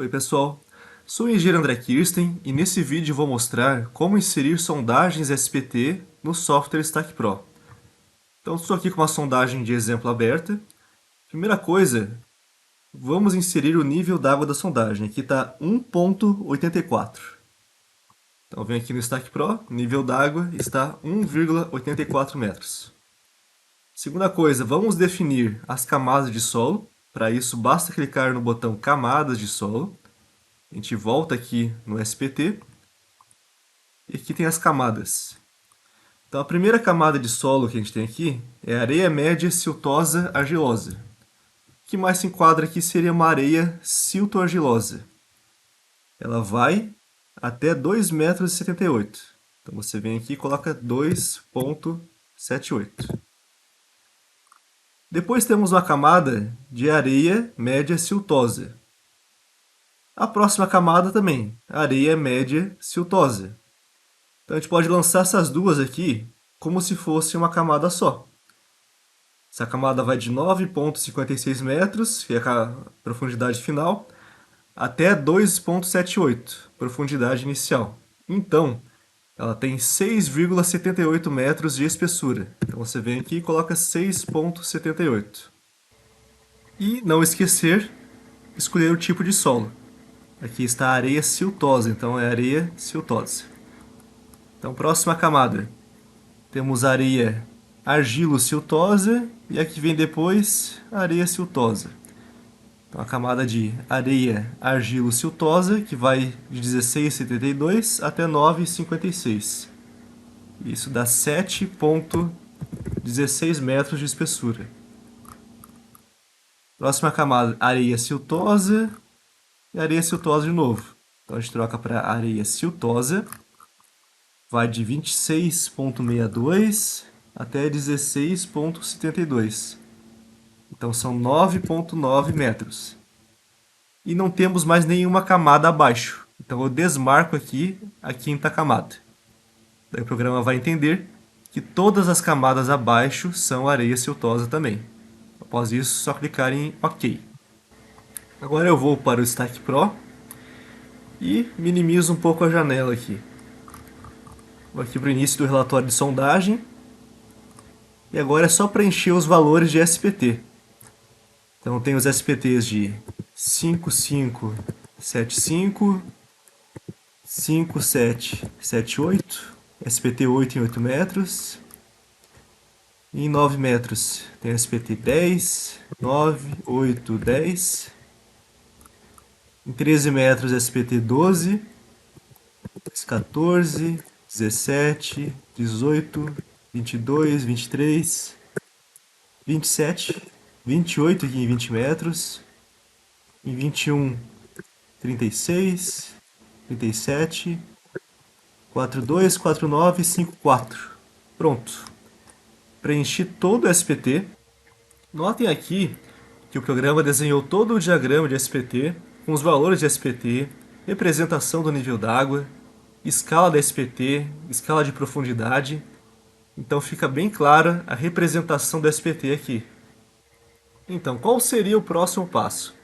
Oi pessoal, sou o engenheiro André Kirsten e nesse vídeo vou mostrar como inserir sondagens SPT no software Stack Pro. Então estou aqui com uma sondagem de exemplo aberta. Primeira coisa, vamos inserir o nível d'água da sondagem. Aqui está 1.84. Então venho aqui no Stack Pro, nível d'água está 1,84 metros. Segunda coisa, vamos definir as camadas de solo. Para isso basta clicar no botão Camadas de solo. A gente volta aqui no SPT e aqui tem as camadas. Então a primeira camada de solo que a gente tem aqui é areia média siltosa argilosa. O que mais se enquadra aqui seria uma areia silto-argilosa. Ela vai até 2,78 metros. Então você vem aqui e coloca 2,78. Depois temos uma camada de areia média siltosa. A próxima camada também, areia média siltosa. Então a gente pode lançar essas duas aqui como se fosse uma camada só. Essa camada vai de 9,56 metros, que é a profundidade final, até 2,78, profundidade inicial. Então, ela tem 6,78 metros de espessura. Então você vem aqui e coloca 6,78. E não esquecer, escolher o tipo de solo. Aqui está a areia siltosa, então é areia siltosa. Então, próxima camada. Temos areia argilo-siltosa e aqui vem depois areia siltosa. Então, a camada de areia argilo-siltosa, que vai de 16,72 até 9,56. Isso dá 7,16 metros de espessura. Próxima camada, areia siltosa e areia siltosa de novo. Então a gente troca para areia siltosa. Vai de 26,62 até 16,72. Então são 9,9 metros. E não temos mais nenhuma camada abaixo. Então eu desmarco aqui a quinta camada. Daí o programa vai entender que todas as camadas abaixo são areia siltosa também. Após isso, só clicar em OK. Agora eu vou para o Stack Pro e minimizo um pouco a janela aqui. Vou aqui para o início do relatório de sondagem. E agora é só preencher os valores de SPT. Então tem os SPTs de 5575, 5778, SPT 8 em 8 metros. E em 9 metros tem SPT 10, 9, 8, 10. Em 13 metros SPT 12, 14, 17, 18, 22, 23, 27, 28 aqui em 20 metros, em 21, 36, 37, 42, 49 e 54. Pronto. Preenchi todo o SPT. Notem aqui que o programa desenhou todo o diagrama de SPT, com os valores de SPT, representação do nível d'água, escala da SPT, escala de profundidade. Então fica bem clara a representação do SPT aqui. Então, qual seria o próximo passo?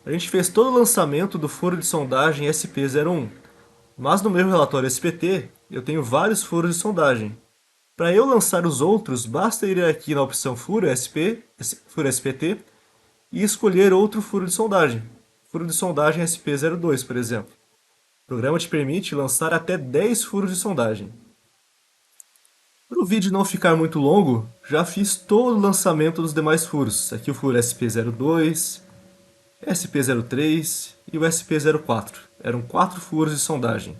A gente fez todo o lançamento do furo de sondagem SP01, mas no meu relatório SPT eu tenho vários furos de sondagem. Para eu lançar os outros, basta ir aqui na opção Furo Furo SPT e escolher outro furo de sondagem. Furo de sondagem SP02, por exemplo. O programa te permite lançar até 10 furos de sondagem. Para o vídeo não ficar muito longo, já fiz todo o lançamento dos demais furos. Aqui o furo SP02, SP03 e o SP04. Eram 4 furos de sondagem.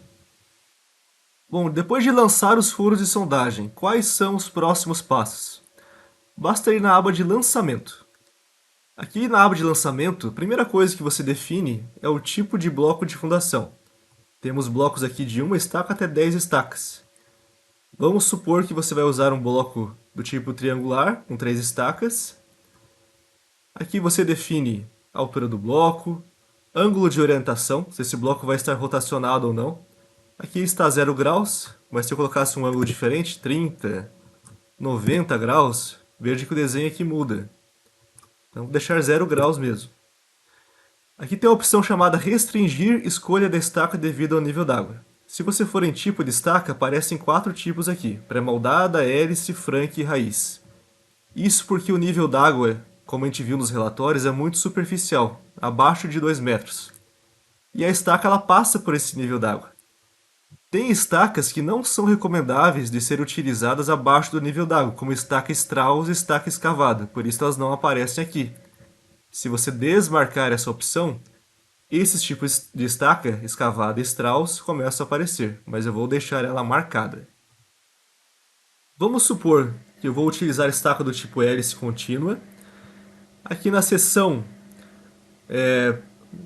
Bom, depois de lançar os furos de sondagem, quais são os próximos passos? Basta ir na aba de lançamento. Aqui na aba de lançamento, a primeira coisa que você define é o tipo de bloco de fundação. Temos blocos aqui de 1 estaca até 10 estacas. Vamos supor que você vai usar um bloco do tipo triangular, com 3 estacas. Aqui você define a altura do bloco, ângulo de orientação, se esse bloco vai estar rotacionado ou não. Aqui está 0 graus, mas se eu colocasse um ângulo diferente, 30, 90 graus, veja que o desenho aqui muda. Então vou deixar 0 graus mesmo. Aqui tem a opção chamada Restringir escolha da estaca devido ao nível d'água. Se você for em tipo de estaca, aparecem 4 tipos aqui: pré-moldada, hélice, frank e raiz. Isso porque o nível d'água, como a gente viu nos relatórios, é muito superficial, abaixo de 2 metros. E a estaca ela passa por esse nível d'água. Tem estacas que não são recomendáveis de ser utilizadas abaixo do nível d'água, como estaca Strauss e estaca escavada, por isso elas não aparecem aqui. Se você desmarcar essa opção, esses tipos de estaca, escavada e Strauss, começam a aparecer, mas eu vou deixar ela marcada. Vamos supor que eu vou utilizar estaca do tipo hélice contínua. Aqui na seção,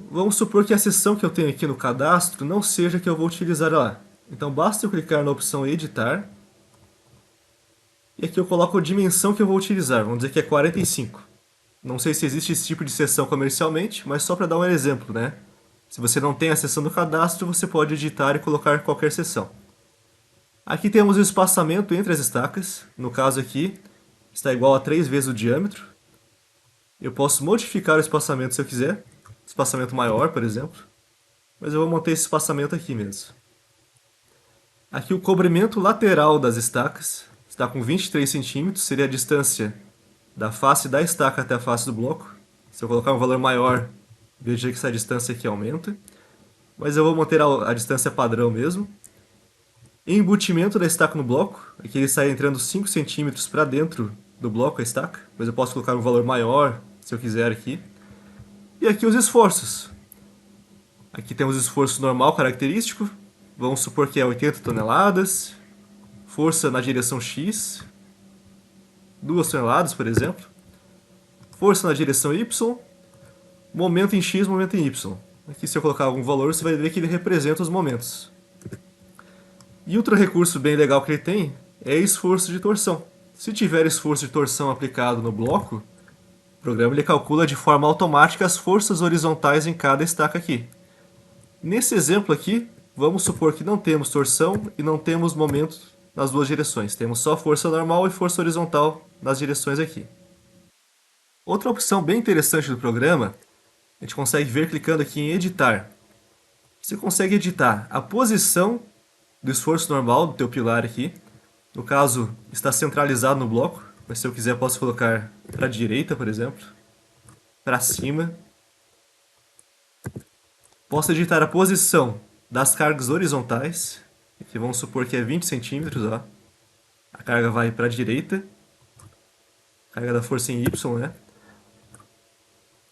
vamos supor que a seção que eu tenho aqui no cadastro não seja a que eu vou utilizar lá. Então basta eu clicar na opção editar. E aqui eu coloco a dimensão que eu vou utilizar, vamos dizer que é 45. Não sei se existe esse tipo de seção comercialmente, mas só para dar um exemplo, né? Se você não tem a seção do cadastro, você pode editar e colocar qualquer seção. Aqui temos o espaçamento entre as estacas. No caso aqui, está igual a 3 vezes o diâmetro. Eu posso modificar o espaçamento se eu quiser. Espaçamento maior, por exemplo. Mas eu vou manter esse espaçamento aqui mesmo. Aqui o cobrimento lateral das estacas está com 23 centímetros, seria a distância da face da estaca até a face do bloco. Se eu colocar um valor maior, veja que essa distância aqui aumenta. Mas eu vou manter a distância padrão mesmo. Embutimento da estaca no bloco. Aqui ele sai entrando 5 centímetros para dentro do bloco, a estaca. Mas eu posso colocar um valor maior, se eu quiser aqui. E aqui os esforços. Aqui temos o esforço normal característico. Vamos supor que é 80 toneladas. Força na direção X. 2 toneladas, por exemplo. Força na direção Y. Momento em X, momento em Y. Aqui se eu colocar algum valor, você vai ver que ele representa os momentos. E outro recurso bem legal que ele tem é esforço de torção. Se tiver esforço de torção aplicado no bloco, o programa ele calcula de forma automática as forças horizontais em cada estaca aqui. Nesse exemplo aqui, vamos supor que não temos torção e não temos momento nas duas direções. Temos só força normal e força horizontal nas direções aqui. Outra opção bem interessante do programa, a gente consegue ver clicando aqui em editar. Você consegue editar a posição do esforço normal do teu pilar aqui. No caso, está centralizado no bloco, mas se eu quiser posso colocar para a direita, por exemplo, para cima. Posso editar a posição das cargas horizontais, aqui vamos supor que é 20 centímetros, ó. A carga vai para a direita, carga da força em Y, né?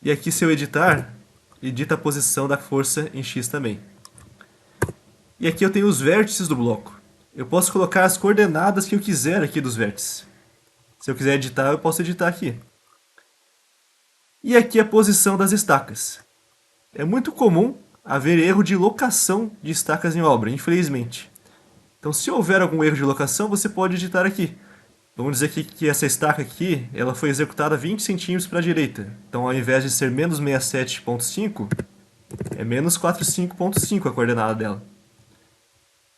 E aqui se eu editar, edita a posição da força em X também. E aqui eu tenho os vértices do bloco. Eu posso colocar as coordenadas que eu quiser aqui dos vértices. Se eu quiser editar, eu posso editar aqui. E aqui a posição das estacas. É muito comum haver erro de locação de estacas em obra, infelizmente. Então, se houver algum erro de locação, você pode editar aqui. Vamos dizer que essa estaca aqui ela foi executada 20 centímetros para a direita. Então, ao invés de ser menos 67,5, é menos 45,5 a coordenada dela.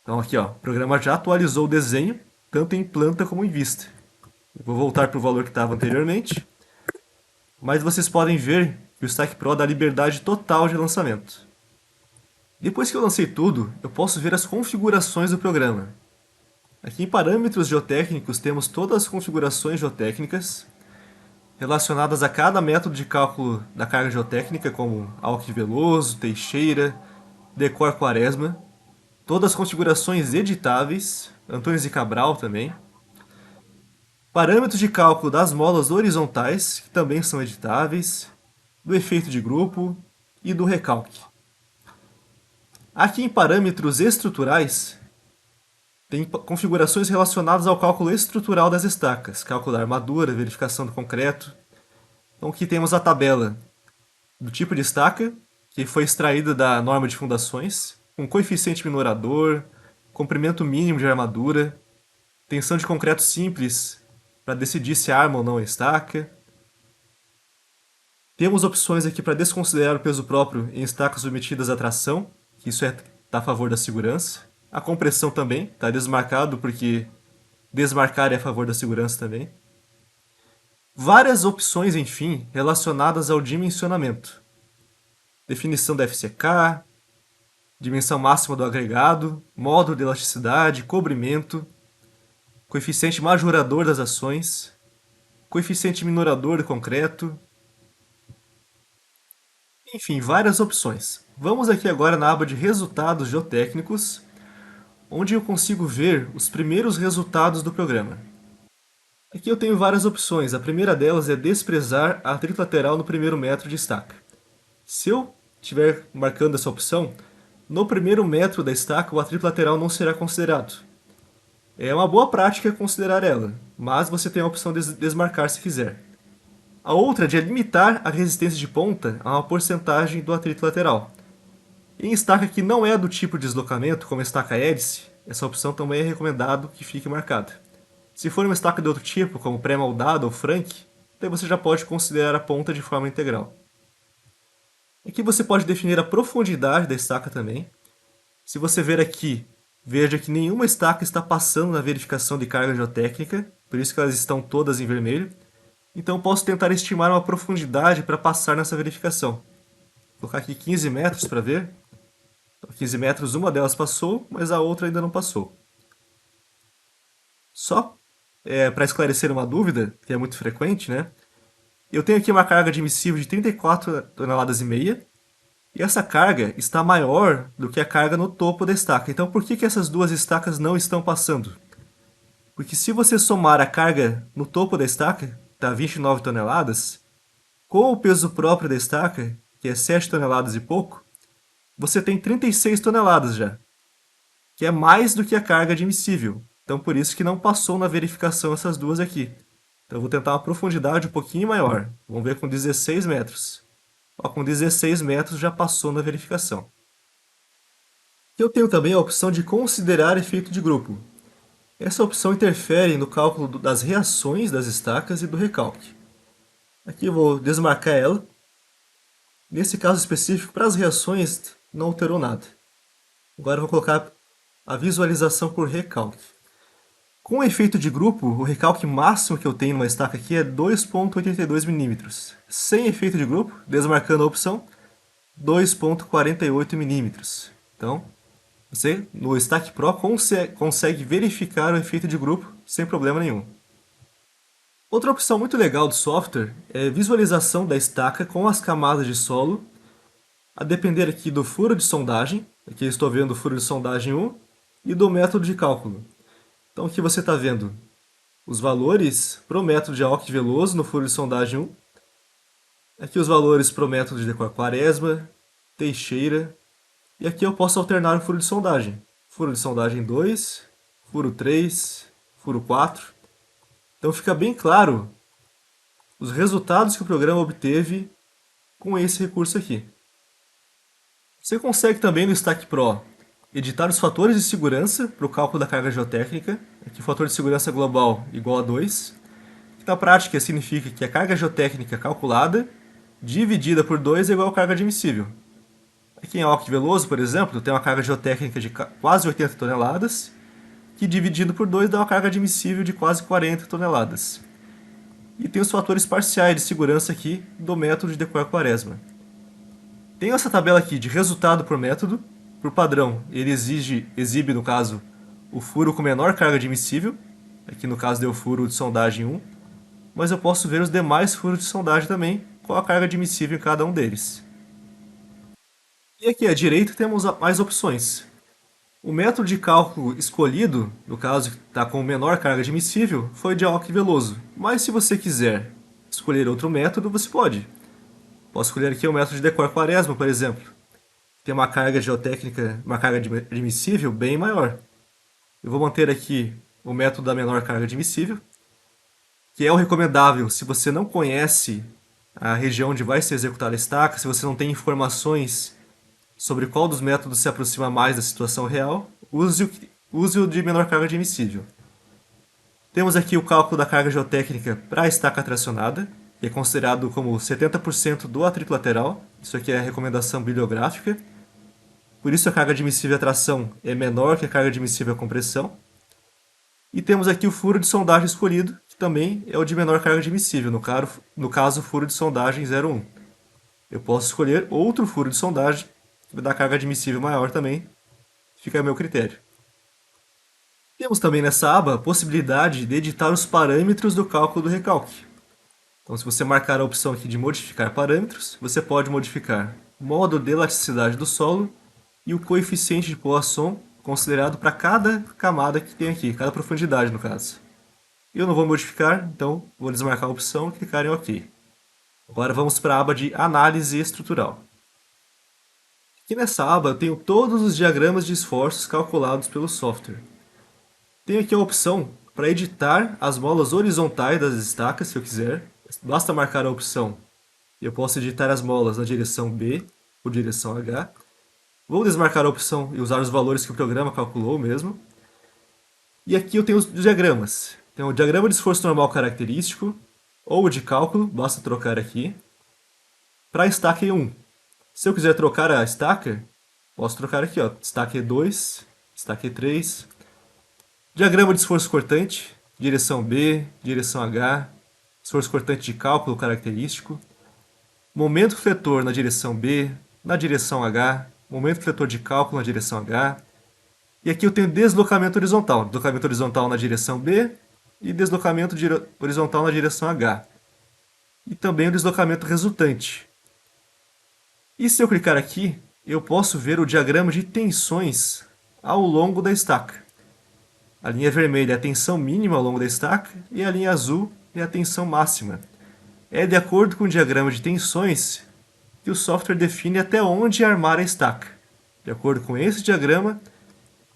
Então aqui ó, o programa já atualizou o desenho, tanto em planta como em vista. Eu vou voltar para o valor que estava anteriormente. Mas vocês podem ver que o Stack Pro dá liberdade total de lançamento. Depois que eu lancei tudo, eu posso ver as configurações do programa. Aqui em parâmetros geotécnicos temos todas as configurações geotécnicas relacionadas a cada método de cálculo da carga geotécnica, como Alck Veloso, Teixeira, Decor Quaresma. Todas as configurações editáveis, Antunes e Cabral também. Parâmetros de cálculo das molas horizontais, que também são editáveis, do efeito de grupo e do recalque. Aqui em parâmetros estruturais, tem configurações relacionadas ao cálculo estrutural das estacas, cálculo da armadura, verificação do concreto. Então aqui temos a tabela do tipo de estaca, que foi extraída da norma de fundações, com coeficiente minorador, comprimento mínimo de armadura, tensão de concreto simples para decidir se arma ou não a estaca. Temos opções aqui para desconsiderar o peso próprio em estacas submetidas à tração, que isso está a favor da segurança. A compressão também está desmarcado porque desmarcar é a favor da segurança também. Várias opções, enfim, relacionadas ao dimensionamento. definição da FCK, dimensão máxima do agregado, módulo de elasticidade, cobrimento, coeficiente majorador das ações, coeficiente minorador do concreto, enfim, várias opções. Vamos aqui agora na aba de resultados geotécnicos, onde eu consigo ver os primeiros resultados do programa. Aqui eu tenho várias opções. A primeira delas é desprezar a atrito lateral no primeiro metro de estaca. Se eu estiver marcando essa opção, no primeiro metro da estaca o atrito lateral não será considerado. É uma boa prática considerar ela, mas você tem a opção de desmarcar se quiser. A outra é de limitar a resistência de ponta a uma porcentagem do atrito lateral. Em estaca que não é do tipo de deslocamento, como a estaca hélice, essa opção também é recomendado que fique marcada. Se for uma estaca de outro tipo, como pré-moldada ou frank, daí você já pode considerar a ponta de forma integral. Aqui você pode definir a profundidade da estaca também. Se você ver aqui, veja que nenhuma estaca está passando na verificação de carga geotécnica, por isso que elas estão todas em vermelho. Então posso tentar estimar uma profundidade para passar nessa verificação. Vou colocar aqui 15 metros para ver. 15 metros, uma delas passou, mas a outra ainda não passou. Só para esclarecer uma dúvida, que é muito frequente, né? Eu tenho aqui uma carga admissível de 34 toneladas e meia, e essa carga está maior do que a carga no topo da estaca. Então por que essas duas estacas não estão passando? Porque se você somar a carga no topo da estaca, está 29 toneladas, com o peso próprio da estaca, que é 7 toneladas e pouco, você tem 36 toneladas já, que é mais do que a carga admissível. Então por isso que não passou na verificação essas duas aqui. Então eu vou tentar uma profundidade um pouquinho maior. Vamos ver com 16 metros. Ó, com 16 metros já passou na verificação. Eu tenho também a opção de considerar efeito de grupo. Essa opção interfere no cálculo das reações das estacas e do recalque. Aqui eu vou desmarcar ela. Nesse caso específico, para as reações, não alterou nada. Agora eu vou colocar a visualização por recalque. Com o efeito de grupo, o recalque máximo que eu tenho numa estaca aqui é 2,82 milímetros. Sem efeito de grupo, desmarcando a opção, 2,48 milímetros. Então, você no Stack Pro consegue verificar o efeito de grupo sem problema nenhum. Outra opção muito legal do software é visualização da estaca com as camadas de solo, a depender aqui do furo de sondagem. Aqui eu estou vendo o furo de sondagem 1 e do método de cálculo. Então aqui você está vendo os valores para o método de Aoki Veloso no furo de sondagem 1. Aqui os valores para o método de Decor Quaresma, Teixeira. E aqui eu posso alternar o furo de sondagem. Furo de sondagem 2, furo 3, furo 4. Então fica bem claro os resultados que o programa obteve com esse recurso aqui. Você consegue também no Stack Pro editar os fatores de segurança para o cálculo da carga geotécnica. Aqui o fator de segurança global igual a 2, que na prática significa que a carga geotécnica calculada dividida por 2 é igual a carga admissível. Aqui em Aoki Veloso, por exemplo, tem uma carga geotécnica de quase 80 toneladas, que dividido por 2 dá uma carga admissível de quase 40 toneladas. E tem os fatores parciais de segurança aqui do método de Decor Quaresma. Tenho essa tabela aqui de resultado por método. Por padrão, ele exibe, no caso, o furo com menor carga admissível. Aqui no caso deu furo de sondagem 1. Mas eu posso ver os demais furos de sondagem também, com a carga admissível em cada um deles. E aqui à direita temos mais opções. O método de cálculo escolhido, no caso que está com menor carga admissível, foi de Aoki Veloso. Mas se você quiser escolher outro método, você pode. Posso escolher aqui o método de Decor Quaresma, por exemplo. Tem uma carga geotécnica, uma carga admissível bem maior. Eu vou manter aqui o método da menor carga admissível, que é o recomendável se você não conhece a região onde vai ser executada a estaca, se você não tem informações sobre qual dos métodos se aproxima mais da situação real, use o de menor carga admissível. Temos aqui o cálculo da carga geotécnica para a estaca tracionada, que é considerado como 70% do atrito lateral. Isso aqui é a recomendação bibliográfica. Por isso a carga admissível à tração é menor que a carga admissível à compressão. E temos aqui o furo de sondagem escolhido, que também é o de menor carga admissível, no caso o furo de sondagem 0,1. Eu posso escolher outro furo de sondagem, que vai dar carga admissível maior também, fica a meu critério. Temos também nessa aba a possibilidade de editar os parâmetros do cálculo do recalque. Então, se você marcar a opção aqui de modificar parâmetros, você pode modificar o modo de elasticidade do solo e o coeficiente de poisson considerado para cada camada que tem aqui, cada profundidade no caso. Eu não vou modificar, então vou desmarcar a opção e clicar em OK. Agora vamos para a aba de análise estrutural. Aqui nessa aba eu tenho todos os diagramas de esforços calculados pelo software. Tenho aqui a opção para editar as molas horizontais das estacas, se eu quiser. Basta marcar a opção e eu posso editar as molas na direção B ou direção H. Vou desmarcar a opção e usar os valores que o programa calculou mesmo. E aqui eu tenho os diagramas. Tem o diagrama de esforço normal característico ou de cálculo, basta trocar aqui, para a estaca E1. Se eu quiser trocar a estaca, posso trocar aqui, ó, estaca E2, estaca E3. Diagrama de esforço cortante, direção B, direção H, esforço cortante de cálculo característico, momento fletor na direção B, na direção H, momento fletor de cálculo na direção H. E aqui eu tenho deslocamento horizontal na direção B e deslocamento horizontal na direção H. E também o deslocamento resultante. E se eu clicar aqui, eu posso ver o diagrama de tensões ao longo da estaca. A linha vermelha é a tensão mínima ao longo da estaca e a linha azul é a tensão máxima. É de acordo com o diagrama de tensões que o software define até onde armar a estaca. De acordo com esse diagrama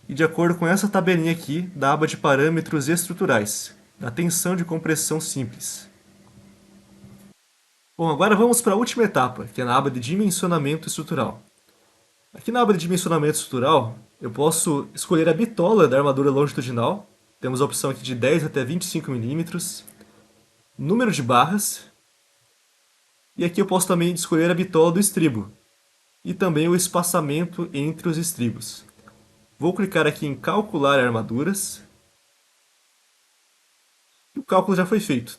e de acordo com essa tabelinha aqui da aba de parâmetros estruturais, da tensão de compressão simples. Bom, agora vamos para a última etapa, que é na aba de dimensionamento estrutural. Aqui na aba de dimensionamento estrutural, eu posso escolher a bitola da armadura longitudinal. Temos a opção aqui de 10 até 25 milímetros, número de barras, e aqui eu posso também escolher a bitola do estribo, e também o espaçamento entre os estribos. Vou clicar aqui em calcular armaduras, e o cálculo já foi feito.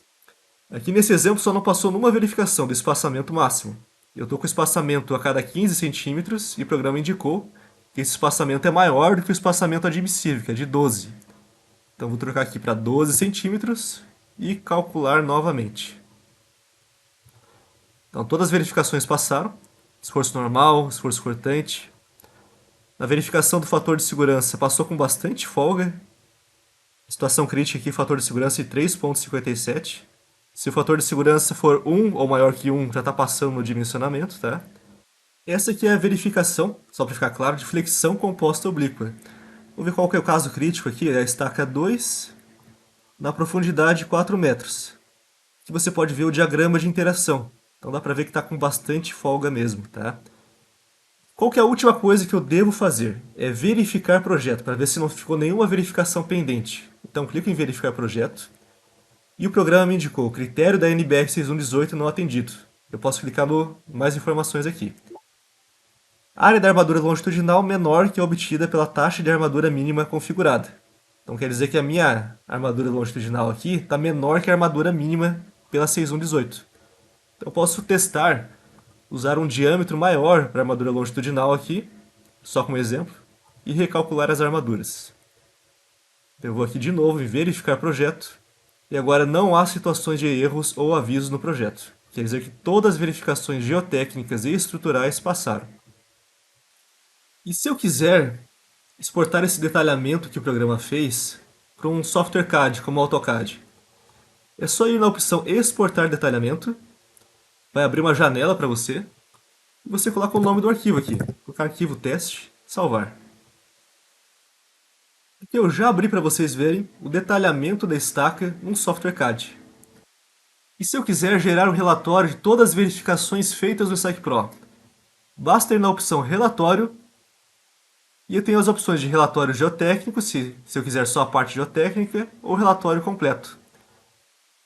Aqui nesse exemplo só não passou numa verificação do espaçamento máximo. Eu estou com o espaçamento a cada 15 centímetros e o programa indicou que esse espaçamento é maior do que o espaçamento admissível, que é de 12. Então vou trocar aqui para 12 centímetros e calcular novamente. Então todas as verificações passaram. Esforço normal, esforço cortante. Na verificação do fator de segurança passou com bastante folga. Situação crítica aqui, fator de segurança de 3,57. Se o fator de segurança for 1 ou maior que 1, já está passando no dimensionamento, tá? Essa aqui é a verificação, só para ficar claro, de flexão composta oblíqua. Vou ver qual que é o caso crítico aqui, é a estaca 2, na profundidade de 4 metros. Aqui você pode ver o diagrama de interação. Então dá para ver que está com bastante folga mesmo, tá? Qual que é a última coisa que eu devo fazer? É verificar projeto, para ver se não ficou nenhuma verificação pendente. Então clico em verificar projeto. E o programa me indicou o critério da NBR 6118 não atendido. Eu posso clicar no mais informações aqui. A área da armadura longitudinal menor que a obtida pela taxa de armadura mínima configurada. Então quer dizer que a minha armadura longitudinal aqui está menor que a armadura mínima pela 6118. Então eu posso testar, usar um diâmetro maior para a armadura longitudinal aqui, só como exemplo, e recalcular as armaduras. Então eu vou aqui de novo em verificar projeto. E agora não há situações de erros ou avisos no projeto. Quer dizer que todas as verificações geotécnicas e estruturais passaram. E se eu quiser exportar esse detalhamento que o programa fez para um software CAD como o AutoCAD, é só ir na opção Exportar detalhamento, vai abrir uma janela para você, e você coloca o nome do arquivo aqui, colocar arquivo teste, salvar. Aqui eu já abri para vocês verem o detalhamento da estaca num software CAD. E se eu quiser gerar um relatório de todas as verificações feitas no SciPro, Pro, basta ir na opção Relatório, e eu tenho as opções de relatório geotécnico, se eu quiser só a parte geotécnica, ou relatório completo.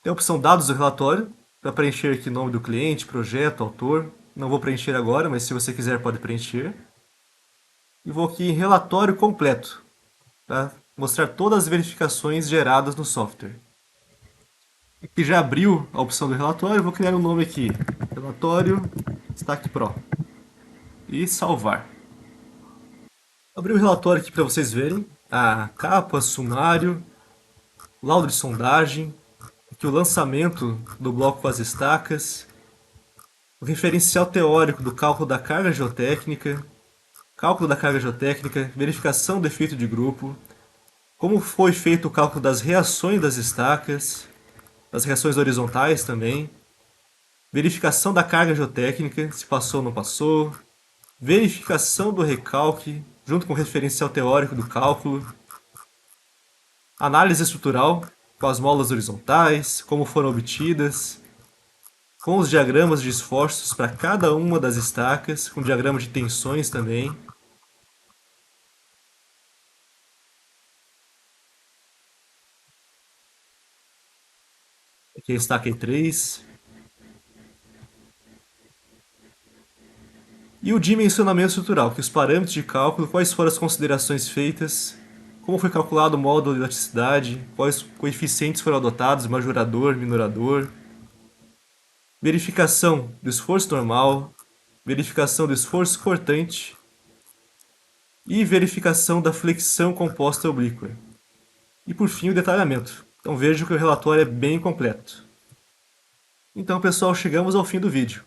Tem a opção Dados do relatório, para preencher aqui o nome do cliente, projeto, autor. Não vou preencher agora, mas se você quiser pode preencher. E vou aqui em Relatório completo, para mostrar todas as verificações geradas no software. Aqui já abriu a opção do relatório, vou criar um nome aqui. Relatório Stack Pro. E salvar. Abri o relatório aqui para vocês verem. A capa, sumário, laudo de sondagem, aqui o lançamento do bloco com as estacas, o referencial teórico do cálculo da carga geotécnica, verificação do efeito de grupo, como foi feito o cálculo das reações das estacas, das reações horizontais também, verificação da carga geotécnica, se passou ou não passou, verificação do recalque, junto com o referencial teórico do cálculo, análise estrutural, com as molas horizontais, como foram obtidas, com os diagramas de esforços para cada uma das estacas, com diagrama de tensões também. Aqui é a estaca E3. E o dimensionamento estrutural, que os parâmetros de cálculo, quais foram as considerações feitas, como foi calculado o módulo de elasticidade, quais coeficientes foram adotados, majorador, minorador, verificação do esforço normal, verificação do esforço cortante e verificação da flexão composta oblíqua. E por fim o detalhamento. Então vejo que o relatório é bem completo. Então pessoal, chegamos ao fim do vídeo.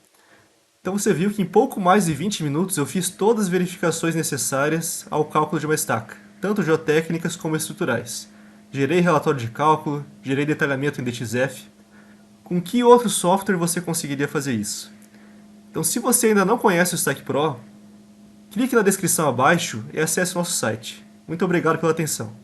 Então você viu que em pouco mais de 20 minutos eu fiz todas as verificações necessárias ao cálculo de uma estaca, tanto geotécnicas como estruturais. Gerei relatório de cálculo, gerei detalhamento em DXF. Com que outro software você conseguiria fazer isso? Então se você ainda não conhece o Stack Pro, clique na descrição abaixo e acesse nosso site. Muito obrigado pela atenção.